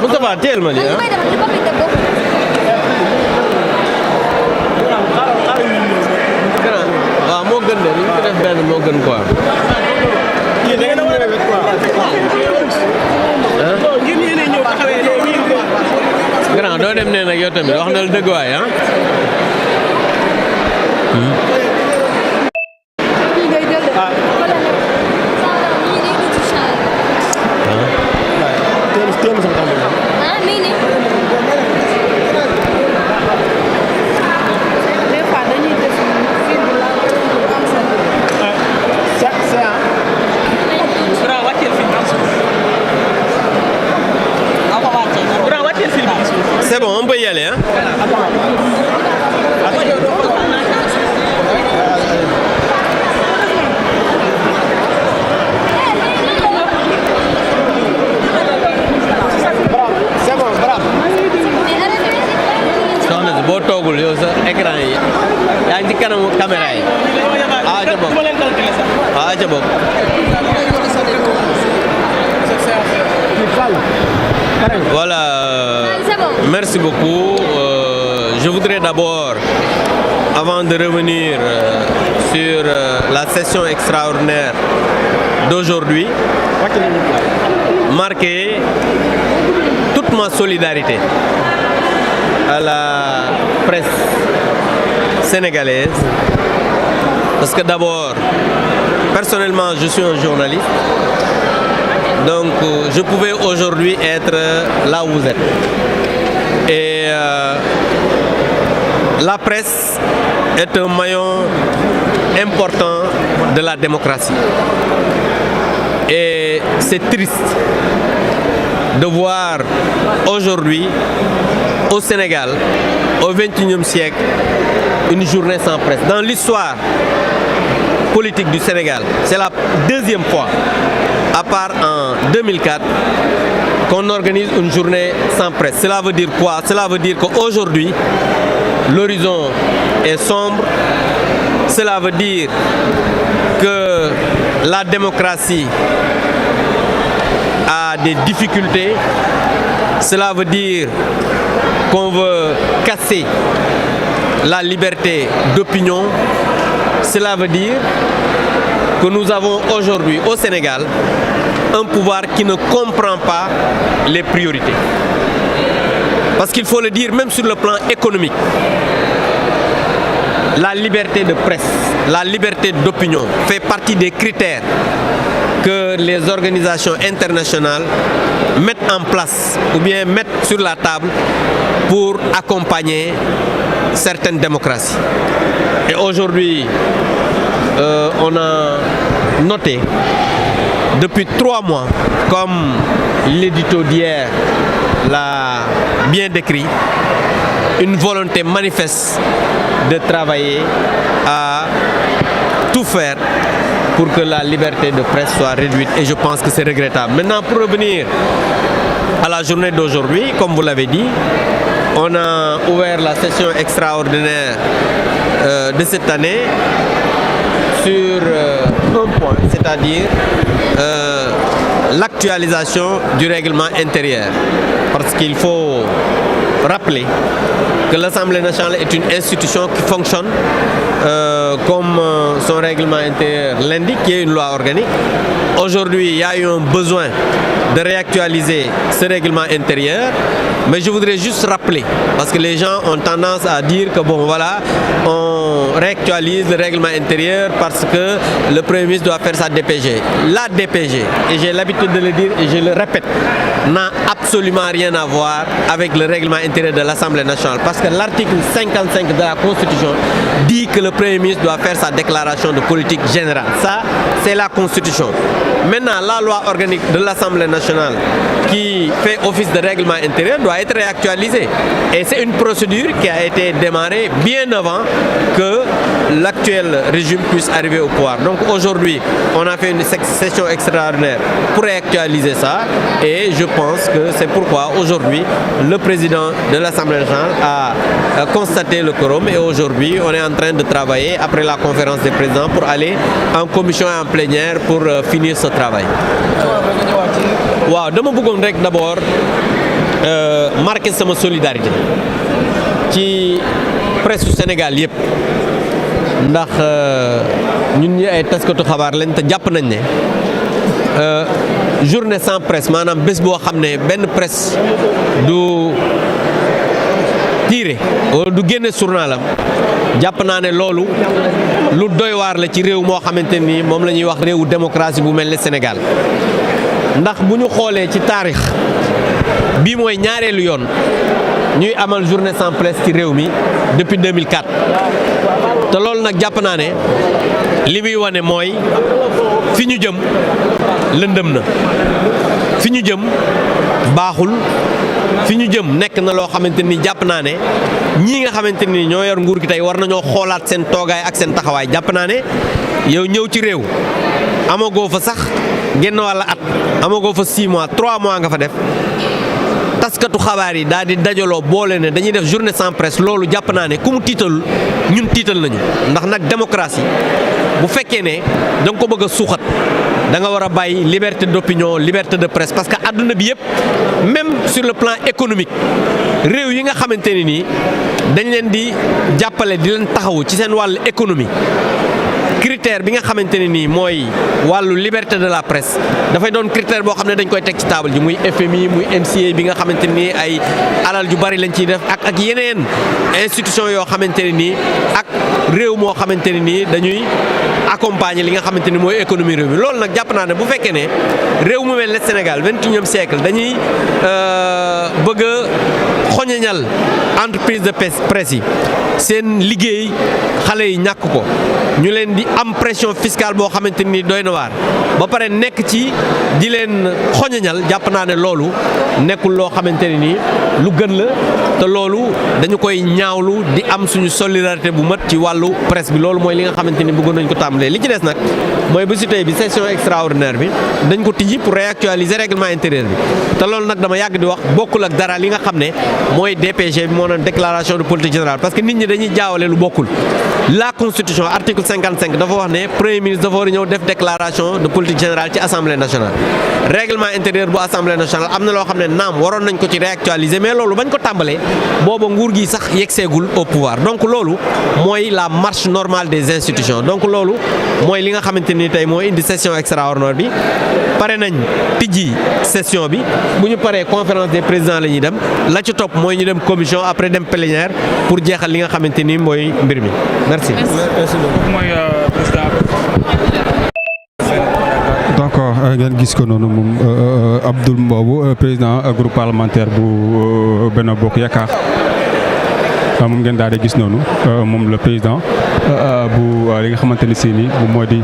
Moustapha teel ma lii ah. waaw moo gën de li ñu ko def benn moo gën quoi. grand doo dem ne nag yow tamit wax na la dëgg waay ah. C'est bon, on peut y aller, hein? C'est bon, bravo. soxna si boo toogul yow sa écran yi yaa ngi ci kanamu caméra yi. ah ca bopp ah ca bopp. Voilà, merci beaucoup. Je voudrais d'abord, avant de revenir sur la session extraordinaire d'aujourd'hui, marquer toute ma solidarité à la presse sénégalaise. Parce que d'abord, personnellement, je suis un journaliste. Donc, je pouvais aujourd'hui être là où vous êtes. Et la presse est un maillon important de la démocratie. Et c'est triste de voir aujourd'hui au Sénégal, au XXIe siècle, une journée sans presse. Dans l'histoire politique du Sénégal, c'est la deuxième fois, à part en 2004, qu'on organise une journée sans presse. Cela veut dire quoi? Cela veut dire qu'aujourd'hui, l'horizon est sombre. Cela veut dire que la démocratie a des difficultés. Cela veut dire qu'on veut casser la liberté d'opinion. Cela veut dire que nous avons aujourd'hui au Sénégal un pouvoir qui ne comprend pas les priorités. Parce qu'il faut le dire, même sur le plan économique, la liberté de presse, la liberté d'opinion fait partie des critères que les organisations internationales mettent en place ou bien mettent sur la table pour accompagner certaines démocraties. Et aujourd'hui, on a noté depuis 3 mois, comme l'édito d'hier l'a bien décrit, une volonté manifeste de travailler à tout faire pour que la liberté de presse soit réduite, et je pense que c'est regrettable. Maintenant, pour revenir à la journée d'aujourd'hui, comme vous l'avez dit, on a ouvert la session extraordinaire de cette année sur un point, c'est-à-dire l'actualisation du règlement intérieur. Parce qu'il faut rappeler que l'Assemblée nationale est une institution qui fonctionne comme son règlement intérieur l'indique, qui est une loi organique. Aujourd'hui, il y a eu un besoin de réactualiser ce règlement intérieur, mais je voudrais juste rappeler, parce que les gens ont tendance à dire que bon voilà, on réactualise le règlement intérieur parce que le Premier ministre doit faire sa DPG. La DPG, et j'ai l'habitude de le dire et je le répète, n'a absolument rien à voir avec le règlement intérieur de l'Assemblée nationale, parce que l'article 55 de la Constitution dit que le Premier ministre doit faire sa déclaration de politique générale. Ça, c'est la Constitution. Maintenant, la loi organique de l'Assemblée nationale qui fait office de règlement intérieur doit être réactualisée. Et c'est une procédure qui a été démarrée bien avant que l'actuel régime puisse arriver au pouvoir. Donc aujourd'hui, on a fait une session extraordinaire pour réactualiser ça, et je pense que c'est pourquoi aujourd'hui le président de l'Assemblée nationale a constaté le quorum, et aujourd'hui on est en train de travailler après la conférence des présidents pour aller en commission et en plénière pour finir ce travail. Waaw, dama bëggoon rek d'abord marqué sama solidarité ci presse Sénégal yëpp ndax ñun ñi ay taskatu xabaar lañ te jàpp nañ ne journée sans presse maanaam bés boo xam ne benn presse du tiire wala du génne journalam jàpp naa ne loolu lu doy waar la ci réew moo xamante ni moom la ñuy wax réewu démocratie bu mel ne Sénégal ndax bu ñu xoolee ci taarix bii mooy ñaareelu yoon ñuy amal journée sans presse ci réew mi depuis 2004 te loolu nag jàpp naa ne li muy wane mooy fi ñu jëm lëndëm na fi ñu jëm baaxul fi ñu jëm nekk na loo xamante ni jàpp naa ne ñii nga xamante ni ñoo yor nguur gi tey war nañoo xoolaat seen toogaay ak seen taxawaay jàpp naa ne yow ñëw ci réew amagoo fa sax genn wàlla at amagoo fa 6 mois 3 mois nga fa def taskatu xabaar yi daal di dajaloo boole ne dañuy def journée sans presse loolu jàpp naa ne ku mu tiitalul ñun tiital nañu ndax nag démocratie bu fekkee ne da nga ko bëgg a suuxat da nga war a bàyyi liberté d'opinion liberté de presse parce que àdduna bi yëpp même sur le plan économique réew yi nga xamante ne nii dañ leen di jàppale di leen taxawu ci seen wàllu économie critère bi nga xamante ne nii mooy wàllu liberté de la presse dafay doon critère boo xam ne dañ koy teg ci table ji muy FMI muy MCA bi nga xamante ne nii ay alal ju bari lañ ciy def ak yeneen institution yoo xamante ne nii ak réew moo xamante ne nii dañuy accompagner li nga xamante ni mooy économie réew mi loolu nag jàpp naa ne bu fekkee ne réew mu mel ne Sénégal 21e siècle dañuy bëgg a xoñeñal entreprise de presse yi seen liggéey xale yi ñàkk ko ñu leen di am pression fiscale boo xamante ni doy na waar ba pare nekk ci di leen xoñeñal jàpp naa ne loolu nekkul loo xamante ne nii lu gën la te loolu dañu koy ñaawlu di am suñu solidarité bu mat ci wàllu presse bi loolu mooy li nga xamante ni bëggoon nañ ko tàmbalee li ci des nag mooy bésu tey bi session extraordinaire bi dañ ko tijji pour réactualiser règlement intérieur bi te loolu nag dama yàgg di wax bokkul ak dara li nga xam ne mooy DPG bi moo doon déclaration de politique générale parce que nit ñi dañuy jaawale lu bokkul la constitution article 55 dafa wax ne premier ministre dafa war a ñëw def déclaration de politique générale ci assemblée nationale règlement intérieur bu assemblée nationale am na loo xam ne naam waroon nañ ko ci réactualiser mais loolu bañ ko tàmbalee booba nguur gi sax yegseegul au pouvoir donc loolu mooy la marche normale des institutions donc loolu mooy li nga xamante ni tey moo indi session extraordinaire bi pare nañ tijji session bi bu ñu paree conférence des présidents la ñuy dem la ci topp mooy ñu dem commission après dem plénière pour jeexal li nga xamante ni mooy mbir mi merci. d'accord ngeen gis ko noonu moom Abdoul Mbow président groupe parlementaire bu Benno Bokk Yaakaar moom ngeen daal di gis noonu moom le président bu li nga xamante ni si nii moom moo di